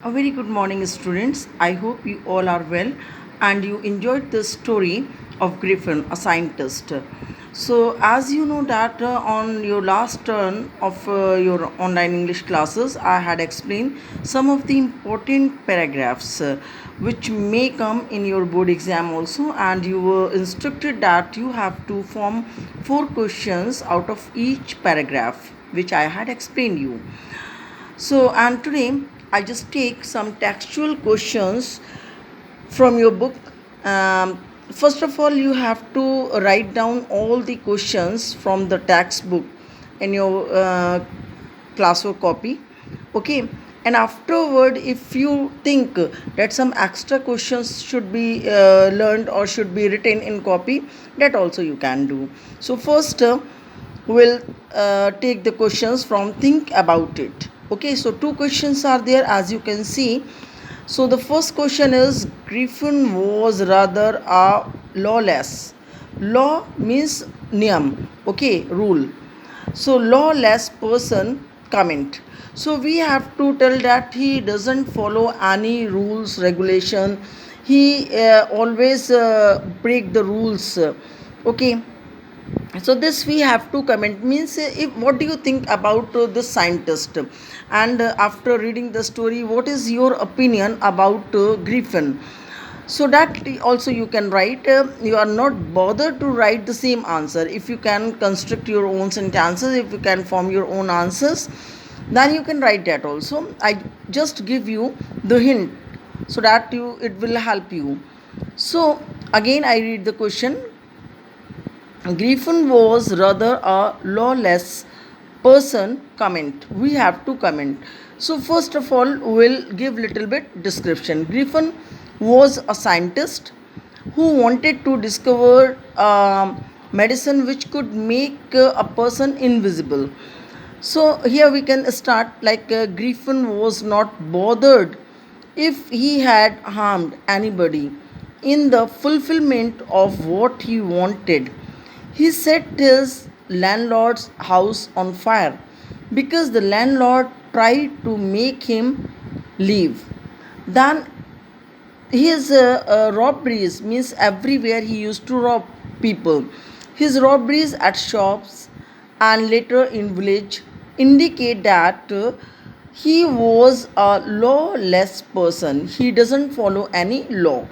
A very good morning, students. I hope you all are well and you enjoyed the story of Griffin, a scientist. So, as you know that on your last turn of your online English classes, I had explained some of the important paragraphs which may come in your board exam also, and you were instructed that you have to form four questions out of each paragraph, which I had explained you. So, and today I just take some textual questions from your book. First of all, you have to write down all the questions from the textbook in your classwork copy. Okay, and afterward, if you think that some extra questions should be learned or should be written in copy, that also you can do. So, first, we'll take the questions from think about it. Okay, so two questions are there as you can see. So the first question is, Griffin was rather a lawless. Law means niyam, okay, rule. So lawless person, comment. So we have to tell that he doesn't follow any rules regulation. He always break the rules. Okay, so this we have to comment, means if what do you think about this scientist, and after reading the story, what is your opinion about Griffin? So that also you can write. You are not bothered to write the same answer. If you can construct your own sentences, if you can form your own answers, then you can write that also. I just give you the hint so that you it will help you. So again I read the question. Griffin was rather a lawless person, comment. We have to comment. So first of all, we'll give little bit description. Griffin was a scientist who wanted to discover medicine which could make a person invisible. So here we can start like Griffin was not bothered if he had harmed anybody in the fulfillment of what he wanted. He set his landlord's house on fire because the landlord tried to make him leave. Then his robberies, means everywhere he used to rob people. His robberies at shops and later in village indicate that he was a lawless person. He doesn't follow any law.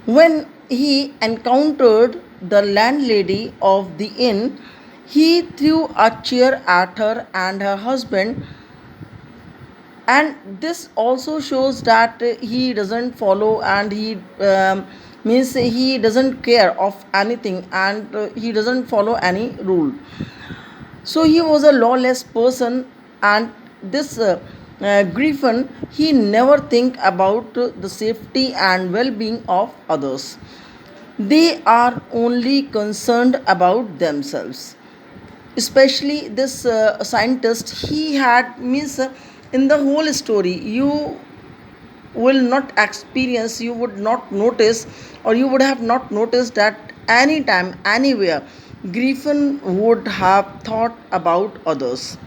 When he encountered the landlady of the inn, he threw a chair at her and her husband, and this also shows that he doesn't follow, and he means he doesn't care of anything, and he doesn't follow any rule. So he was a lawless person, and this Griffin, he never think about the safety and well-being of others. They are only concerned about themselves. Especially this scientist, he had, means in the whole story you will not experience, you would not notice, or you would have not noticed that anytime anywhere Griffin would have thought about others.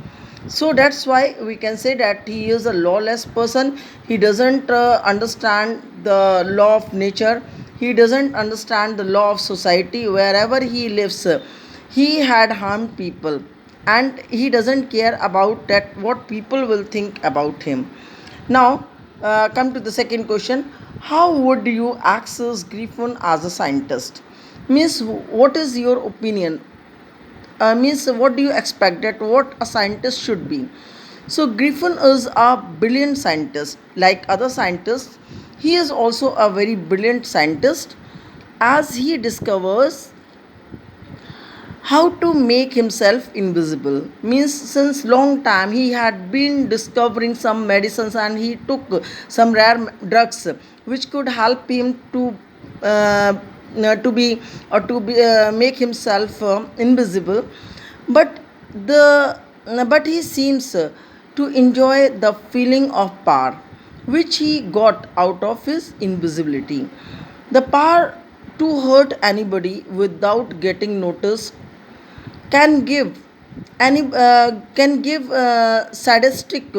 So that's why we can say that he is a lawless person. He doesn't understand the law of nature. He doesn't understand the law of society. Wherever he lives, he had harmed people, and he doesn't care about that what people will think about him. Now, come to the second question. How would you access Griffin as a scientist? Means, what is your opinion? Means, what do you expect that what a scientist should be? So, Griffin is a brilliant scientist. Like other scientists, he is also a very brilliant scientist, as he discovers how to make himself invisible. Means since long time he had been discovering some medicines, and he took some rare drugs which could help him uh, to be make himself invisible. But the but he seems to enjoy the feeling of power which he got out of his invisibility. The power to hurt anybody without getting noticed can give can give sadistic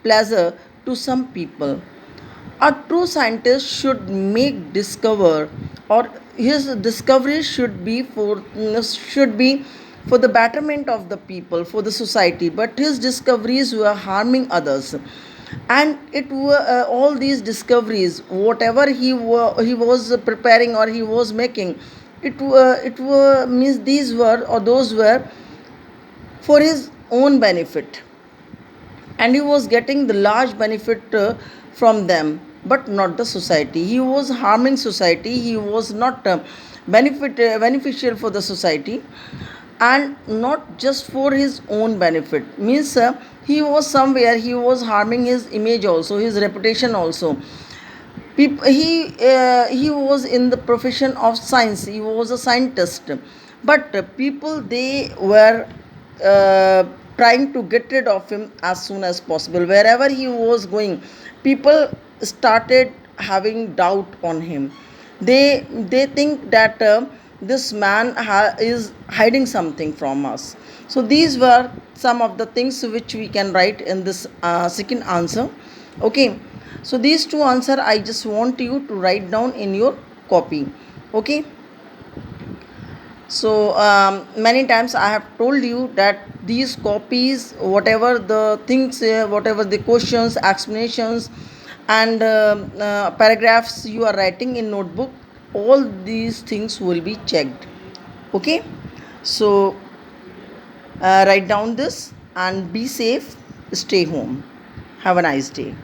pleasure to some people. A true scientist should make discover, or his discovery should be for the betterment of the people, for the society, but his discoveries were harming others. And it were all these discoveries, whatever he was preparing or he was making, it were means these were or those were for his own benefit, and he was getting the large benefit from them, but not the society. He was harming society. He was not beneficial for the society, and not just for his own benefit. Means he was somewhere, he was harming his image also, his reputation also. He was in the profession of science, he was a scientist, but people, they were uh, trying to get rid of him as soon as possible. Wherever he was going, people started having doubt on him. They think that this man is hiding something from us. So these were some of the things which we can write in this second answer. Okay, so these two answer I just want you to write down in your copy. Okay, so many times I have told you that these copies, whatever the things, whatever the questions, explanations, and paragraphs you are writing in notebook, all these things will be checked. Okay, so write down this and be safe. Stay home. Have a nice day.